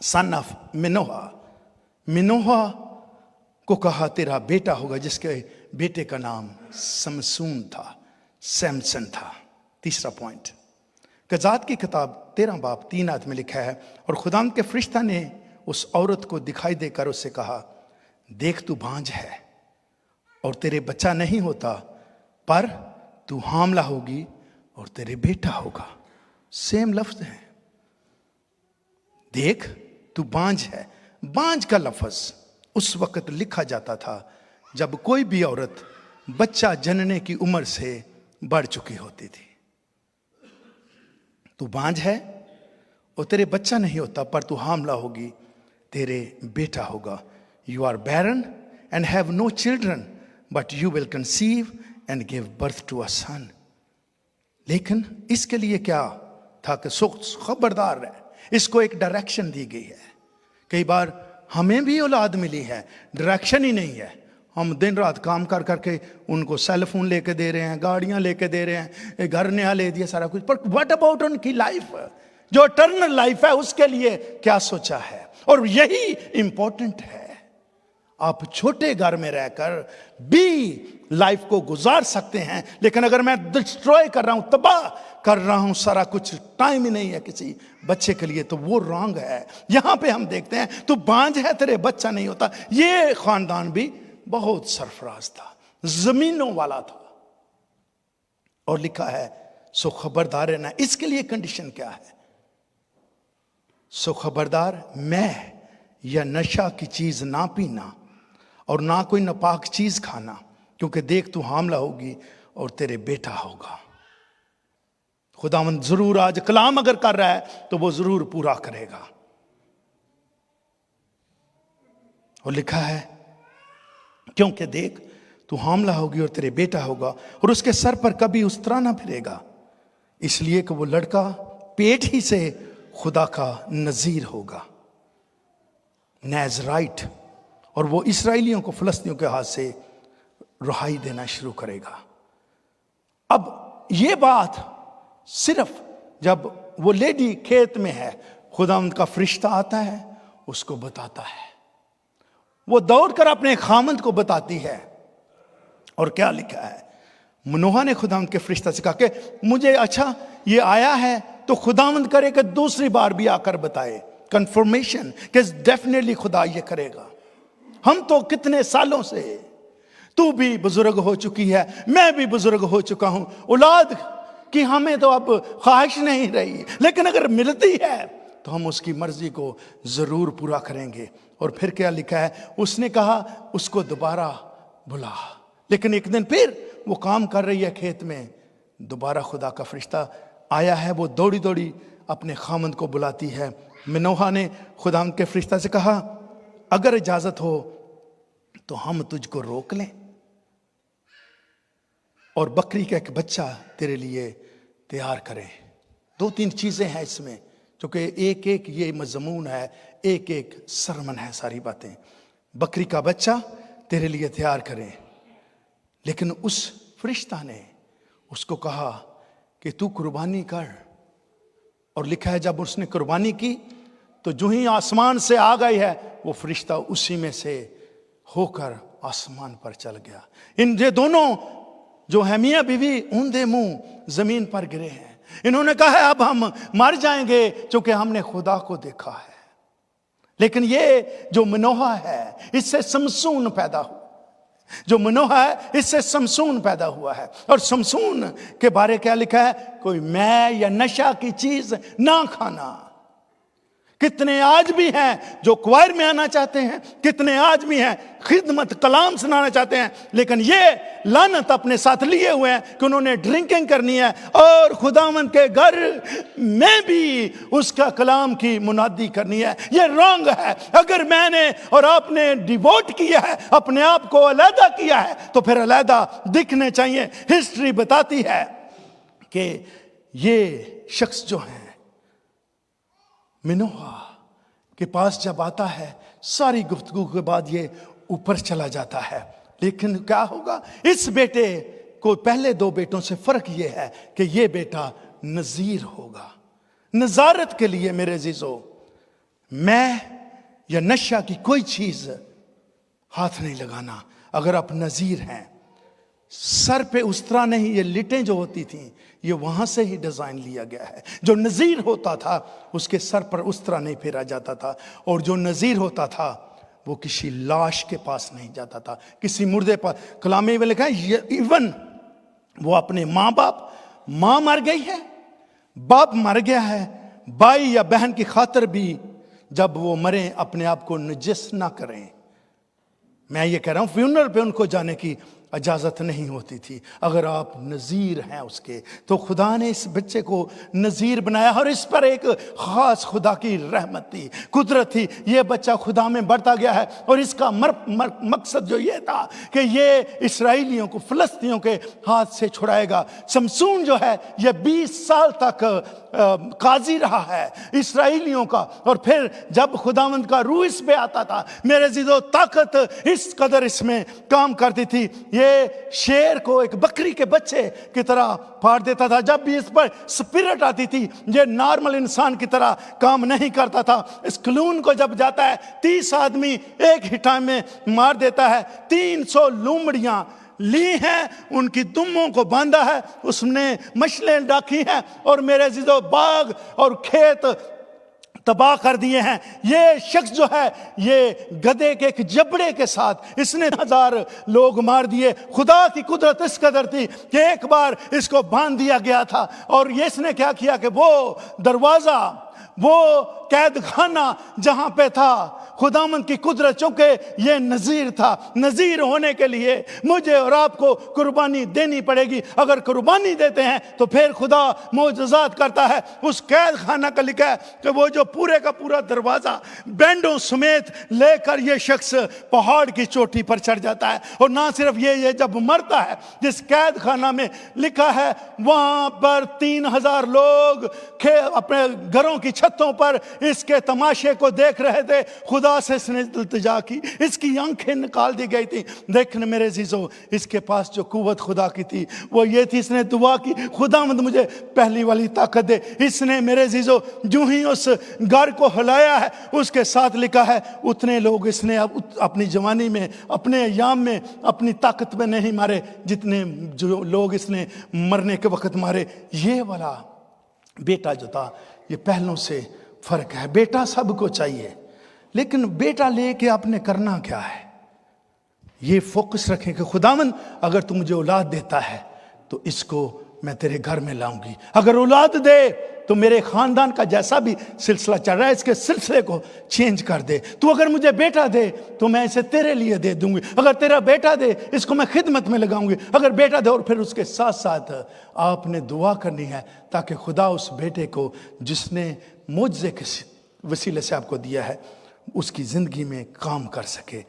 Son of मिनोहा। मिनोहा को कहा तेरा बेटा होगा, जिसके बेटे का नाम समसून था, सैमसन था। तीसरा पॉइंट, कजात की किताब 13 बाब 3 आयत में लिखा है, और खुदाम के फरिश्ता ने उस औरत को दिखाई देकर उससे कहा, देख तू बांझ है और तेरे बच्चा नहीं होता, पर तू हामला होगी और तेरे बेटा होगा। सेम लफ्ज है। देख तू बांझ है। बांझ का लफ्ज उस वक्त लिखा जाता था जब कोई भी औरत बच्चा जनने की उम्र से बढ़ चुकी होती थी। तू बांझ है और तेरे बच्चा नहीं होता, पर तू हामला होगी, तेरे बेटा होगा। You are barren and have no children, but you will conceive and give birth to a son. लेकिन इसके लिए क्या था कि खबरदार रहे। इसको एक डायरेक्शन दी गई है। कई बार हमें भी औलाद मिली है, डायरेक्शन ही नहीं है। हम दिन रात काम कर करके उनको सेल फोन लेके दे रहे हैं, गाड़ियां लेके दे रहे हैं, घर नया ले दिया, सारा कुछ, पर व्हाट अबाउट उनकी लाइफ, जो इटर्नल लाइफ है, उसके लिए क्या सोचा है? और यही इंपॉर्टेंट है। आप छोटे घर में रहकर भी लाइफ को गुजार सकते हैं, लेकिन अगर मैं डिस्ट्रॉय कर रहा हूं, तबाह कर रहा हूं सारा कुछ, टाइम ही नहीं है किसी बच्चे के लिए, तो वो रॉन्ग है। यहां पे हम देखते हैं तू बांझ है, तेरे बच्चा नहीं होता। ये खानदान भी बहुत सरफराज था, जमीनों वाला था, और लिखा है सो खबरदार रहना। इसके लिए कंडीशन क्या है? सो खबरदार, मैं या नशा की चीज ना पीना और ना कोई नापाक चीज खाना, क्योंकि देख तू हामला होगी और तेरे बेटा होगा। खुदावंद जरूर आज कलाम अगर कर रहा है तो वो जरूर पूरा करेगा। और लिखा है क्योंकि देख तू हामला होगी और तेरे बेटा होगा, और उसके सर पर कभी उस्तरा ना फिरेगा, इसलिए कि वो लड़का पेट ही से खुदा का नजीर होगा, नेज़राइट, और वो इसराइलियों को फिलिस्तीनियों के हाथ से रुहाई देना शुरू करेगा। अब ये बात सिर्फ जब वो लेडी खेत में है, खुदावंद का फरिश्ता आता है, उसको बताता है, वो दौड़कर अपने खामंद को बताती है। और क्या लिखा है? मनोहा ने खुदावंद के फरिश्ता से कहा कि मुझे अच्छा ये आया है तो खुदावंद करे कि दूसरी बार भी आकर बताए, कंफर्मेशन कि डेफिनेटली खुदा ये करेगा। हम तो कितने सालों से, तू भी बुजुर्ग हो चुकी है, मैं भी बुजुर्ग हो चुका हूं, औलाद की हमें तो अब ख्वाहिश नहीं रही, लेकिन अगर मिलती है तो हम उसकी मर्जी को जरूर पूरा करेंगे। और फिर क्या लिखा है? उसने कहा उसको दोबारा बुला। लेकिन एक दिन फिर वो काम कर रही है खेत में, दोबारा खुदा का फरिश्ता आया है, वो दौड़ी दौड़ी अपने खामंद को बुलाती है। मिनोहा ने खुदा के फरिश्ता से कहा, अगर इजाजत हो तो हम तुझको रोक लें और बकरी का एक बच्चा तेरे लिए तैयार करें। 2-3 चीजें हैं इसमें, क्योंकि एक एक ये मजमून है, एक एक सरमन है, सारी बातें। बकरी का बच्चा तेरे लिए तैयार करें। लेकिन उस फरिश्ता ने उसको कहा कि तू कुर्बानी कर। और लिखा है जब उसने कुर्बानी की तो जो ही आसमान से आ गई है, वो फरिश्ता उसी में से होकर आसमान पर चल गया। इन ये दोनों जो है मियां बीवी, ऊंधे मुंह जमीन पर गिरे हैं। इन्होंने कहा है अब हम मर जाएंगे क्योंकि हमने खुदा को देखा है। लेकिन ये जो मनोहा है, इससे समसून पैदा हुआ। जो मनोहा है, इससे समसून पैदा हुआ है। और समसून के बारे क्या लिखा है? कोई मैं या नशा की चीज ना खाना। कितने आज भी हैं जो क्वायर में आना चाहते हैं, कितने आज भी हैं खिदमत कलाम सुनाना चाहते हैं, लेकिन ये लानत अपने साथ लिए हुए हैं कि उन्होंने ड्रिंकिंग करनी है और खुदावंद के घर में भी उसका कलाम की मुनादी करनी है। ये रॉन्ग है। अगर मैंने और आपने डिवोट किया है, अपने आप को अलहदा किया है, तो फिर अलहदा दिखने चाहिए। हिस्ट्री बताती है कि ये शख्स जो है मिनोहा के पास जब आता है, सारी गुफ्तगू के बाद ये ऊपर चला जाता है। लेकिन क्या होगा? इस बेटे को पहले 2 बेटों से फर्क ये है कि ये बेटा नजीर होगा। नजारत के लिए मेरे अजीजों, میں یا نشہ کی کوئی چیز ہاتھ نہیں لگانا. اگر آپ نذیر ہیں, سر پہ اس طرح نہیں, یہ لٹیں جو ہوتی تھیں یہ وہاں سے ہی ڈیزائن لیا گیا ہے. جو نذیر ہوتا تھا اس کے سر پر اس طرح نہیں پھیرا جاتا تھا, اور جو نذیر ہوتا تھا وہ کسی لاش کے پاس نہیں جاتا تھا, کسی مردے پر. کلام میں لکھا ہے ایون وہ اپنے ماں باپ, ماں مر گئی ہے, باپ مر گیا ہے, بھائی یا بہن کی خاطر بھی جب وہ مریں اپنے آپ کو نجس نہ کریں. میں یہ کہہ رہا ہوں فیونرل پہ ان کو جانے کی اجازت نہیں ہوتی تھی. اگر آپ نذیر ہیں اس کے, تو خدا نے اس بچے کو نذیر بنایا, اور اس پر ایک خاص خدا کی رحمت تھی, قدرت تھی. یہ بچہ خدا میں بڑھتا گیا ہے, اور اس کا مقصد جو یہ تھا کہ یہ اسرائیلیوں کو فلسطینیوں کے ہاتھ سے چھڑائے گا. سمسون جو ہے یہ 20 سال تک قاضی رہا ہے اسرائیلیوں کا, اور پھر جب خداوند کا روح اس پہ آتا تھا, میرے عزیزو طاقت اس قدر اس میں کام کرتی تھی, یہ شیر کو ایک بکری کے بچے کی طرح پھاڑ دیتا تھا. جب بھی اس پر سپرٹ آتی تھی یہ نارمل انسان کی طرح کام نہیں کرتا تھا. اس کلون کو جب جاتا ہے 30 آدمی ایک ہی ٹائم میں مار دیتا ہے. 300 لومڑیاں لی ہیں, ان کی دموں کو باندھا ہے, اس نے مشلیں ڈاکی ہیں, اور میرے عزیزو باغ اور کھیت تباہ کر دیے ہیں. یہ شخص جو ہے یہ گدھے کے ایک جبڑے کے ساتھ اس نے 1000 لوگ مار دیے. خدا کی قدرت اس قدر تھی کہ ایک بار اس کو باندھ دیا گیا تھا, اور یہ اس نے کیا کیا کہ وہ دروازہ, وہ قید خانہ جہاں پہ تھا, خداوند کی قدرت, چونکہ یہ نذیر تھا, نذیر ہونے کے لیے مجھے اور آپ کو قربانی دینی پڑے گی. اگر قربانی دیتے ہیں تو پھر خدا معجزات کرتا ہے. اس قید خانہ کا لکھا ہے کہ وہ جو پورے کا پورا دروازہ بینڈوں سمیت لے کر یہ شخص پہاڑ کی چوٹی پر چڑھ جاتا ہے. اور نہ صرف یہ جب مرتا ہے, جس قید خانہ میں لکھا ہے وہاں پر 3000 لوگ اپنے گھروں کی چھتوں پر اس کے تماشے کو دیکھ رہے تھے. خدا سے اس نے التجا کی, اس کی آنکھیں نکال دی گئی تھی. دیکھنے میرے عزیزو, اس کے پاس جو قوت خدا کی تھی وہ یہ تھی, اس نے دعا کی خداوند مجھے پہلی والی طاقت دے. اس نے میرے عزیزو جو ہی اس گھر کو ہلایا ہے, اس کے ساتھ لکھا ہے اتنے لوگ اس نے اپنی جوانی میں, اپنے ایام میں, اپنی طاقت میں نہیں مارے جتنے جو لوگ اس نے مرنے کے وقت مارے. یہ والا بیٹا جو تھا یہ پہلوں سے فرق ہے. بیٹا سب کو چاہیے, لیکن بیٹا لے کے آپ نے کرنا کیا ہے, یہ فوکس رکھیں کہ خداوند اگر تو مجھے اولاد دیتا ہے تو اس کو میں تیرے گھر میں لاؤں گی. اگر اولاد دے تو میرے خاندان کا جیسا بھی سلسلہ چل رہا ہے اس کے سلسلے کو چینج کر دے. تو اگر مجھے بیٹا دے تو میں اسے تیرے لیے دے دوں گی. اگر تیرا بیٹا دے اس کو میں خدمت میں لگاؤں گی. اگر بیٹا دے, اور پھر اس کے ساتھ ساتھ آپ نے دعا کرنی ہے تاکہ خدا اس بیٹے کو جس نے معجزے کے وسیلے سے آپ کو دیا ہے اس کی زندگی میں کام کر سکے.